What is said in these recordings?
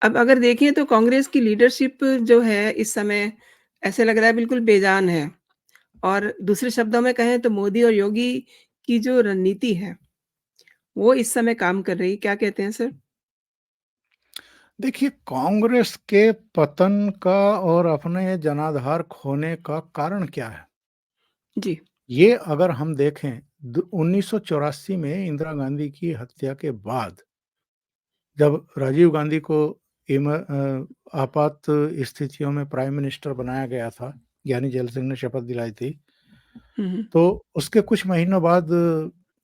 अब अगर देखें तो कांग्रेस की लीडरशिप जो है इस समय ऐसे लग रहा है बिल्कुल बेजान है और दूसरे शब्दों में कहें तो मोदी और योगी की जो रणनीति है, वो इस समय काम कर रही है। क्या कहते हैं सर? देखिए, कांग्रेस के पतन का और अपने जनाधार खोने का कारण क्या है? जी। ये अगर हम देखें 1984 में इंदिरा गांधी की हत्या के बाद जब राजीव गांधी को आपात स्थितियों में प्राइम मिनिस्टर बनाया गया था, ज्ञानी जैल सिंह ने शपथ दिलाई थी, हुँ, हुँ। तो उसके कुछ महीनों बाद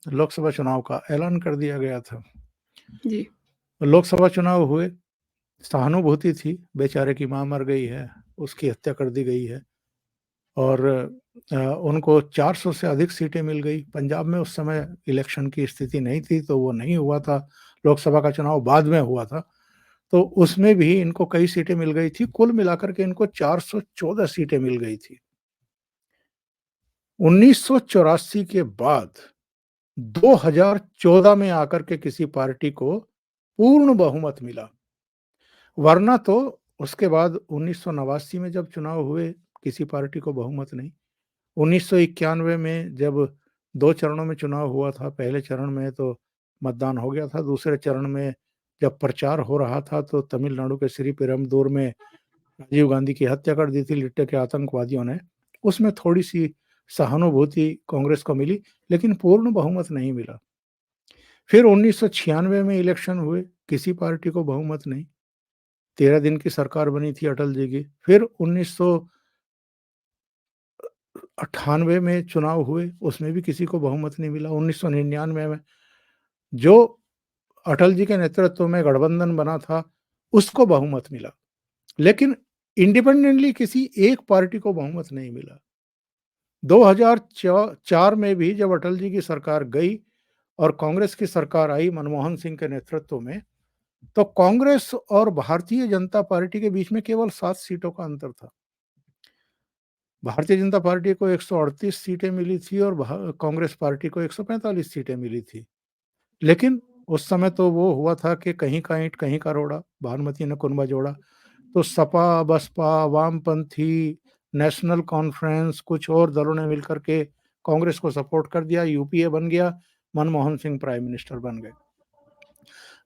लोकसभा चुनाव का ऐलान कर दिया गया था। जी। लोकसभा चुनाव हुए, सहानुभूति थी, बेचारे की माँ मर गई है, उसकी हत्या कर दी गई है और उनको 400 से अधिक सीटें मिल गई। पंजाब में उस समय इलेक्शन की स्थिति नहीं थी, तो वो नहीं हुआ था, लोकसभा का चुनाव बाद में हुआ था, तो उसमें भी इनको कई सीटें मिल गई थी, कुल मिलाकर के इनको 414 सीटें मिल गई थी। 1984 के बाद 2014 में आकर के किसी पार्टी को पूर्ण बहुमत मिला, वरना तो उसके बाद 1989 में जब चुनाव हुए किसी पार्टी को बहुमत नहीं। 1991 में जब 2 चरणों में चुनाव हुआ था, पहले चरण में तो मतदान हो गया था, दूसरे चरण में जब प्रचार हो रहा था तो तमिलनाडु के श्रीपेरुम्बदूर में राजीव गांधी की हत्या कर दी थी लिट्टे के आतंकवादियों ने। उसमें थोड़ी-सी सहानुभूति कांग्रेस को मिली, लेकिन पूर्ण बहुमत नहीं मिला। फिर 1996 में इलेक्शन हुए, किसी पार्टी को बहुमत नहीं, 13 दिन की सरकार बनी थी अटल जी की। फिर 1998 में चुनाव हुए, उसमें भी किसी को बहुमत नहीं मिला। 1999 में जो अटल जी के नेतृत्व में गठबंधन बना था, उसको बहुमत मिला, लेकिन इंडिपेंडेंटली किसी एक पार्टी को बहुमत नहीं मिला। 2004 में भी जब अटल जी की सरकार गई और कांग्रेस की सरकार आई मनमोहन सिंह के नेतृत्व में, तो कांग्रेस और भारतीय जनता पार्टी के बीच में केवल 7 सीटों का अंतर था। भारतीय जनता पार्टी को 138 सीटें मिली थी और कांग्रेस पार्टी को 145 सीटें मिली थी। लेकिन उस समय तो वो हुआ था कि कहीं का ईंट कहीं का रोड़ा, भानुमति ने कुनबा जोड़ा। तो सपा, बसपा, वामपंथी, नेशनल कॉन्फ्रेंस, कुछ और दलों ने मिलकर के कांग्रेस को सपोर्ट कर दिया, यूपीए बन गया, मनमोहन सिंह प्राइम मिनिस्टर बन गए।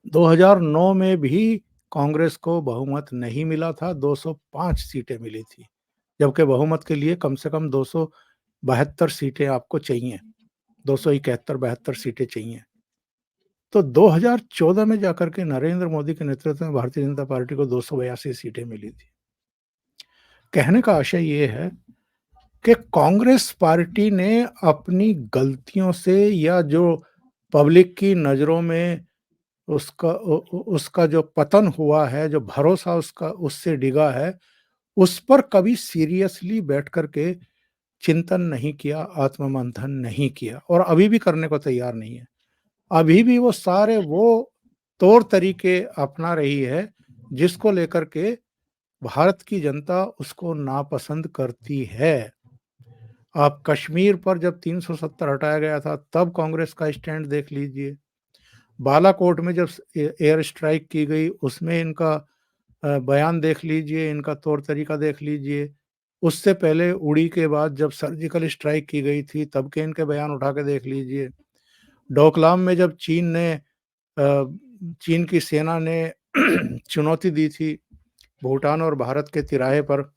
2009 में भी कांग्रेस को बहुमत नहीं मिला था, 205 सीटें मिली थी, जबकि बहुमत के लिए कम से कम 272 सीटें आपको चाहिए, 271-72 सीटें चाहिए। तो 2014 में जाकर के नरेंद्र मोदी के नेतृत्व में भारतीय जनता पार्टी को 282 सीटें मिली थी। कहने का आशय ये है कि कांग्रेस पार्टी ने अपनी गलतियों से या जो पब्लिक की नजरों में उसका जो पतन हुआ है, जो भरोसा उसका उससे डिगा है, उस पर कभी सीरियसली बैठ करके चिंतन नहीं किया, आत्ममंथन नहीं किया और अभी भी करने को तैयार नहीं है। अभी भी वो सारे वो तौर तरीके अपना रही है जिसको लेकर के भारत की जनता उसको नापसंद करती है। आप कश्मीर पर जब 370 हटाया गया था तब कांग्रेस का स्टैंड देख लीजिए। बालाकोट में जब एयर स्ट्राइक की गई उसमें इनका बयान देख लीजिए, इनका तौर तरीका देख लीजिए। उससे पहले उड़ी के बाद जब सर्जिकल स्ट्राइक की गई थी तब के इनके बयान उठा के देख लीजिए। डोकलाम में जब चीन की सेना ने चुनौती दी थी भूटान और भारत के तिराहे पर,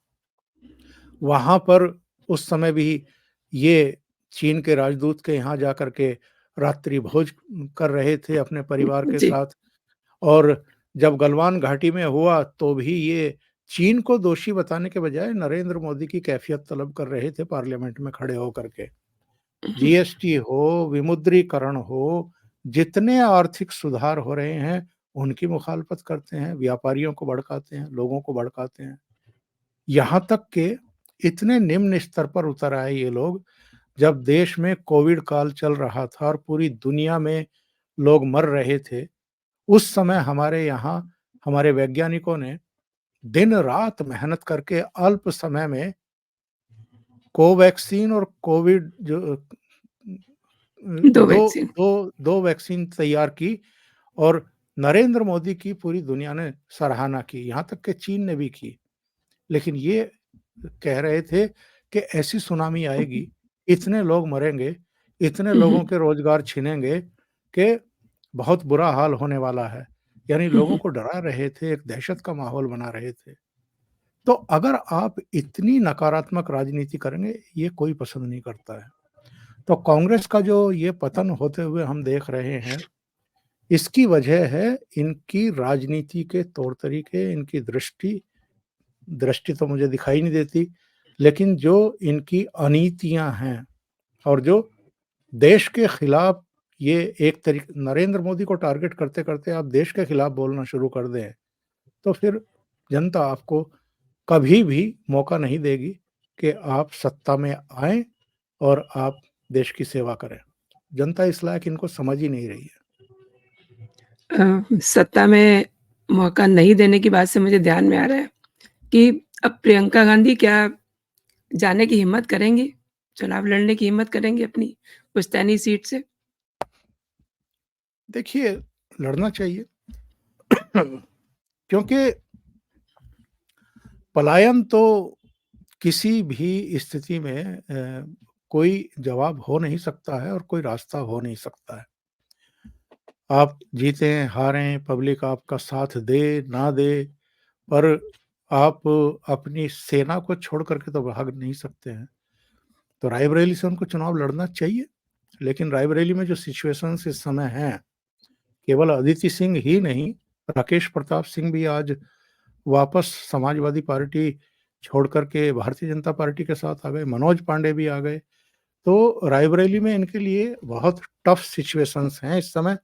वहां पर उस समय भी ये चीन के राजदूत के यहाँ जाकर के रात्रि भोज कर रहे थे अपने परिवार के जी। साथ। और जब गलवान घाटी में हुआ तो भी ये चीन को दोषी बताने के बजाय नरेंद्र मोदी की कैफियत तलब कर रहे थे पार्लियामेंट में खड़े होकर के। जीएसटी हो, विमुद्रीकरण हो, जितने आर्थिक सुधार हो रहे हैं उनकी मुखालफत करते हैं, व्यापारियों को भड़काते हैं, लोगों को भड़काते हैं। यहाँ तक कि इतने निम्न स्तर पर उतर आए ये लोग, जब देश में कोविड काल चल रहा था और पूरी दुनिया में लोग मर रहे थे, उस समय हमारे यहाँ हमारे वैज्ञानिकों ने दिन रात मेहनत करके अल्प समय में कोवैक्सीन और कोविड जो 2 दो वैक्सीन। दो दो वैक्सीन तैयार की और नरेंद्र मोदी की पूरी दुनिया ने सराहना की, यहाँ तक कि चीन ने भी की। लेकिन ये कह रहे थे कि ऐसी सुनामी आएगी, इतने लोग मरेंगे, इतने हुँ, लोगों हुँ। के रोज़गार छिनेंगे कि बहुत बुरा हाल होने वाला है। यानी हुँ, लोगों हुँ। को डरा रहे थे, एक दहशत का माहौल बना रहे थे। तो अगर आप इतनी नकारात्मक राजनीति करेंगे, ये कोई पसंद नहीं करता है। तो कांग्रेस का जो ये पतन होते हुए हम देख रहे हैं, इसकी वजह है इनकी राजनीति के तौर-तरीके, इनकी दृष्टि दृष्टि तो मुझे दिखाई नहीं देती, लेकिन जो इनकी अनीतियाँ हैं और जो देश के खिलाफ ये एक नरेंद्र मोदी को टारगेट करते-करते आप देश के खिलाफ बोलना शुरू कर दें, तो फिर जनता आपको कभी भी मौका नहीं देगी कि आप सत्ता में आएँ और आप देश की सेवा करें। जनता इस लायक इनको समझ ही नहीं रही है। सत्ता में मौका नहीं देने की बात से मुझे ध्यान में आ रहा है कि अब प्रियंका गांधी क्या जाने की हिम्मत करेंगी? चुनाव लड़ने की हिम्मत करेंगी अपनी पुश्तैनी सीट से? देखिए, लड़ना चाहिए क्योंकि पलायन तो किसी भी स्थिति में कोई जवाब हो नहीं सकता है और कोई रास्ता हो नहीं सकता है। आप जीतें, हारें, पब्लिक आपका साथ दे, ना दे, पर आप अपनी सेना को छोड़ कर के तो भाग नहीं सकते हैं। तो रायबरेली से उनको चुनाव लड़ना चाहिए, लेकिन रायबरेली में जो सिचुएशंस इस समय हैं, केवल अदिति सिंह ही नहीं, राकेश प्रताप सिंह भी आज वापस समाजवादी पार्टी छोड़ कर के भारतीय जनता पार्टी के साथ आ गए, मनोज पांडे भी आ गए। तो रायबरेली में इनके लिए बहुत टफ सिचुएशंस हैं इस समय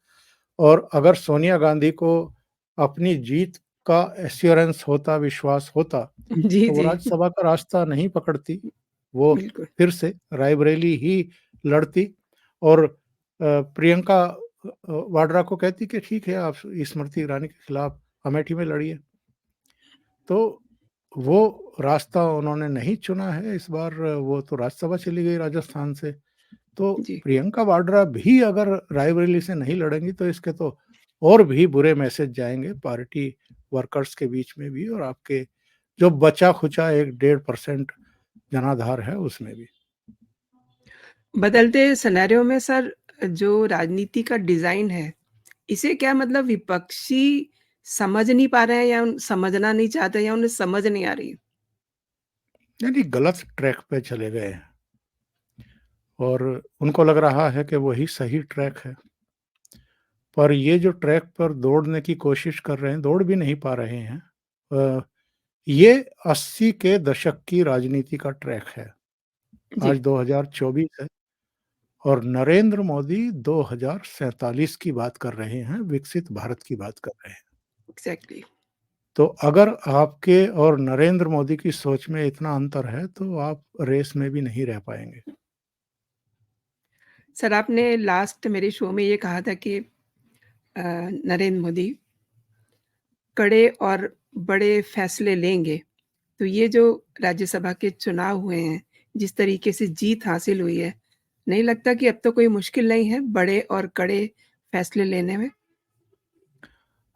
और अगर सोनिया गांधी को अपनी जीत का एश्योरेंस होता, विश्वास होता, जी, तो वो जी। राज्यसभा का रास्ता नहीं पकड़ती। वो बिल्कुल। फिर से रायबरेली ही लड़ती और प्रियंका वाड्रा को कहती कि ठीक है, आप स्मृति ईरानी के खिलाफ अमेठी में लड़िए। तो वो रास्ता उन्होंने नहीं चुना है इस बार, वो तो राज्यसभा चली गई राजस्थान से। तो जी। प्रियंका वाड्रा भी अगर रायबरेली से नहीं लड़ेंगी तो इसके तो और भी बुरे मैसेज जाएँगे पार्टी वर्कर्स के बीच में भी और आपके जो बचा-खुचा 1 डेढ़ % जनाधार है उसमें भी। बदलते सिनेरियो में सर जो राजनीति का डिज़ाइन है, इसे क्या मतलब विपक्षी समझ नहीं पा रहे हैं या समझना नहीं चाहते या उन्हें समझ नहीं आ रही? यानी गलत ट्रैक पे चले गए हैं और उनको लग रहा है कि वही सही ट्रैक है। पर ये जो ट्रैक पर दौड़ने की कोशिश कर रहे हैं, दौड़ भी नहीं पा रहे हैं। अ, ये 80 के दशक की राजनीति का ट्रैक है। आज जी, 2024 है और नरेंद्र मोदी 2047 की बात कर रहे हैं, विकसित भारत की बात कर रहे हैं। एग्ज़ैक्टली। तो अगर आपके और नरेंद्र मोदी की सोच में इतना अंतर है, तो आप रेस में भी नहीं रह पाएँगे। सर आपने लास्ट मेरे शो में ये कहा था कि नरेंद्र मोदी कड़े और बड़े फैसले लेंगे। तो ये जो राज्यसभा के चुनाव हुए हैं, जिस तरीके से जीत हासिल हुई है, नहीं लगता कि अब तो कोई मुश्किल नहीं है बड़े और कड़े फैसले लेने में?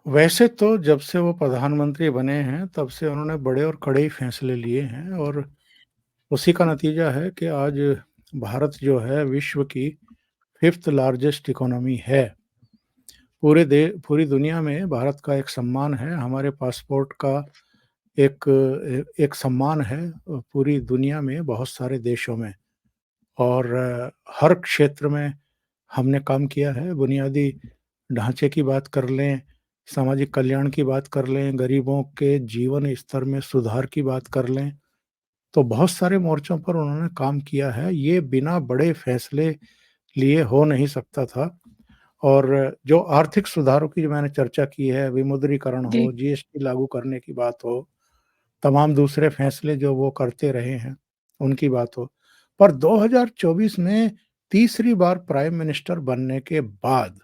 वैसे तो जब से वो प्रधानमंत्री बने हैं, तब से उन्होंने बड़े और कड़े ही फैसले लिए हैं और उसी का नतीजा है कि आज भारत जो है विश्व की 5th लार्जेस्ट इकोनॉमी है। पूरी दुनिया में भारत का एक सम्मान है, हमारे पासपोर्ट का एक सम्मान है पूरी दुनिया में बहुत सारे देशों में और हर क्षेत्र में हमने काम किया है। बुनियादी ढाँचे की बात कर लें, सामाजिक कल्याण की बात कर लें, गरीबों के जीवन स्तर में सुधार की बात कर लें, तो बहुत सारे मोर्चों पर उन्होंने काम किया है। ये बिना बड़े फैसले लिए हो नहीं सकता था और जो आर्थिक सुधारों की जो मैंने चर्चा की है, विमुद्रीकरण जी। हो, जीएसटी लागू करने की बात हो, तमाम दूसरे फैसले जो वो करते रहे हैं, उनकी बात हो। पर 2024 में तीसरी बार प्राइम मिनिस्टर बनने के बाद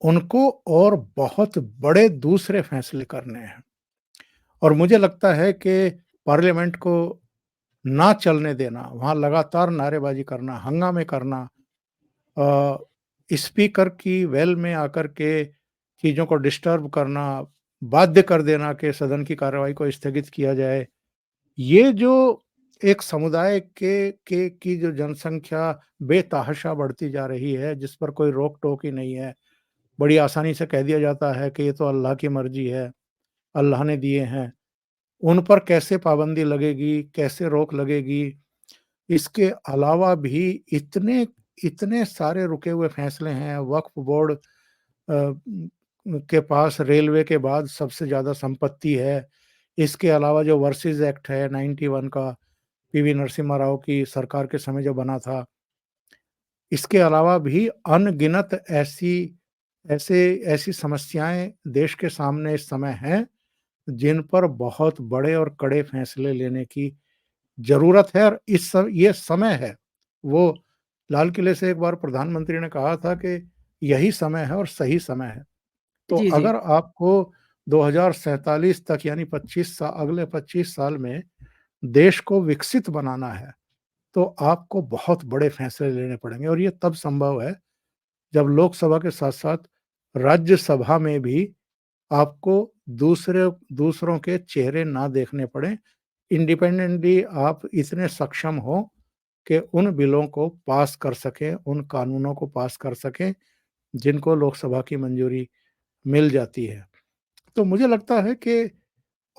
उनको और बहुत बड़े दूसरे फैसले करने हैं और मुझे लगता है कि पार्लियामेंट को ना चलने देना, वहाँ लगातार नारेबाज़ी करना, हंगामे करना, स्पीकर की वेल में आकर के चीज़ों को डिस्टर्ब करना, बाध्य कर देना कि सदन की कार्रवाई को स्थगित किया जाए। ये जो एक समुदाय के की जो जनसंख्या बेतहाशा बढ़ती जा रही है, जिस पर कोई रोक-टोक ही नहीं है। बड़ी आसानी से कह दिया जाता है कि ये तो अल्लाह की मर्ज़ी है, अल्लाह ने दिए हैं। उन पर कैसे पाबंदी लगेगी, कैसे रोक लगेगी, इसके अलावा भी इतने इतने सारे रुके हुए फैसले हैं। वक्फ बोर्ड के पास रेलवे के बाद सबसे ज़्यादा संपत्ति है। इसके अलावा जो वर्सिज़ एक्ट है 91 का, पीवी नरसिम्हा राव की सरकार के समय जो बना था। इसके अलावा भी अनगिनत ऐसी समस्याएँ देश के सामने इस समय हैं, जिन पर बहुत बड़े और कड़े फैसले लेने की ज़रूरत है और ये समय है। वो लाल किले से एक बार प्रधानमंत्री ने कहा था कि यही समय है और सही समय है। तो जी, जी। अगर आपको 2047 तक यानी 25 सा अगले 25 साल में देश को विकसित बनाना है, तो आपको बहुत बड़े फैसले लेने पड़ेंगे और ये तब संभव है, जब लोकसभा के साथ-साथ राज्यसभा में भी आपको दूसरों के चेहरे ना देखने पड़ें। इंडिपेंडेंटली आप इतने सक्षम हो कि उन बिलों को पास कर सकें, उन कानूनों को पास कर सकें, जिनको लोकसभा की मंजूरी मिल जाती है। तो मुझे लगता है कि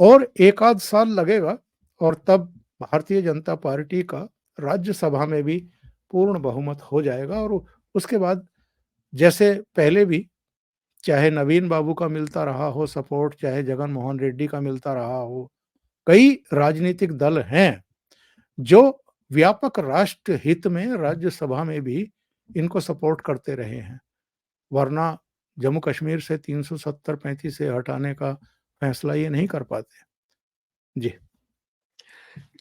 और 1 आध साल लगेगा और तब भारतीय जनता पार्टी का राज्यसभा में भी पूर्ण बहुमत हो जाएगा और उसके बाद जैसे पहले भी चाहे नवीन बाबू का मिलता रहा हो सपोर्ट, चाहे जगन मोहन रेड्डी का मिलता रहा हो, कई राजनीतिक दल हैं, जो व्यापक राष्ट्र हित में राज्यसभा में भी इनको सपोर्ट करते रहे हैं। वरना जम्मू-कश्मीर से 370-35 से हटाने का फैसला ये नहीं कर पाते। जी।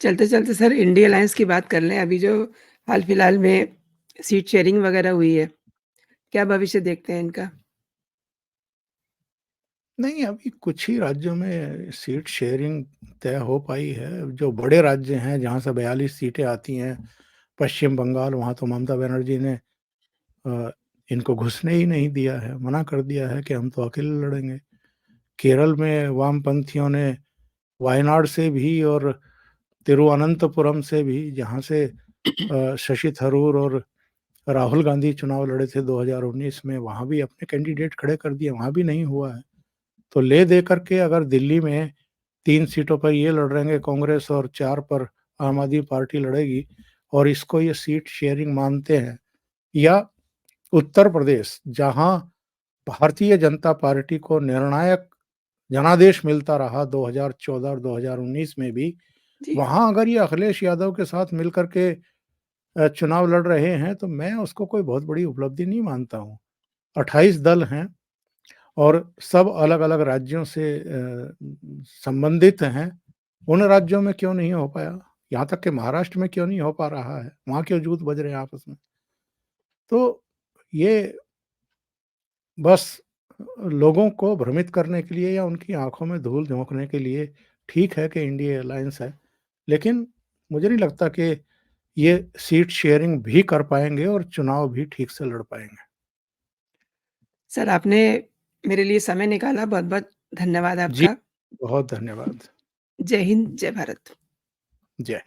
चलते-चलते सर इंडिया अलायंस की बात कर लें, अभी जो हाल-फिलहाल में सीट शेयरिंग वगैरह हुई है, क्या भविष्य देखते हैं इनका? नहीं, अभी कुछ ही राज्यों में सीट शेयरिंग तय हो पाई है। जो बड़े राज्य हैं, जहाँ से 42 सीटें आती हैं, पश्चिम बंगाल, वहाँ तो ममता बनर्जी ने अ, इनको घुसने ही नहीं दिया है, मना कर दिया है कि हम तो अकेले लड़ेंगे। केरल में वामपंथियों ने वायनाड से भी और तिरुवनंतपुरम से भी, जहाँ से शशि थरूर और राहुल गांधी चुनाव लड़े थे 2019 में, वहाँ भी अपने कैंडिडेट खड़े कर दिए, वहाँ भी नहीं हुआ है। तो ले दे करके अगर दिल्ली में 3 सीटों पर ये लड़ेंगे कांग्रेस और 4 पर आम आदमी पार्टी लड़ेगी और इसको ये सीट शेयरिंग मानते हैं, या उत्तर प्रदेश जहां भारतीय जनता पार्टी को निर्णायक जनादेश मिलता रहा 2014 और 2019 में भी, जी। वहां अगर ये अखिलेश यादव के साथ मिलकर के चुनाव लड़ रहे हैं तो मैं उसको कोई बहुत बड़ी उपलब्धि नहीं मानता हूँ। 28 दल हैं और सब अलग-अलग राज्यों से संबंधित हैं। उन राज्यों में क्यों नहीं हो पाया? यहाँ तक कि महाराष्ट्र में क्यों नहीं हो पा रहा है? वहाँ क्यों जूत बज रहे हैं आपस में? तो ये बस लोगों को भ्रमित करने के लिए या उनकी आँखों में धूल झोंकने के लिए ठीक है कि इंडिया अलायंस है, लेकिन मुझे नहीं लगता कि ये सीट शेयरिंग भी कर पाएँगे और चुनाव भी ठीक से लड़ पाएँगे। सर आपने मेरे लिए समय निकाला, बहुत-बहुत धन्यवाद जी, आपका। बहुत धन्यवाद। जय हिंद, जय भारत। जय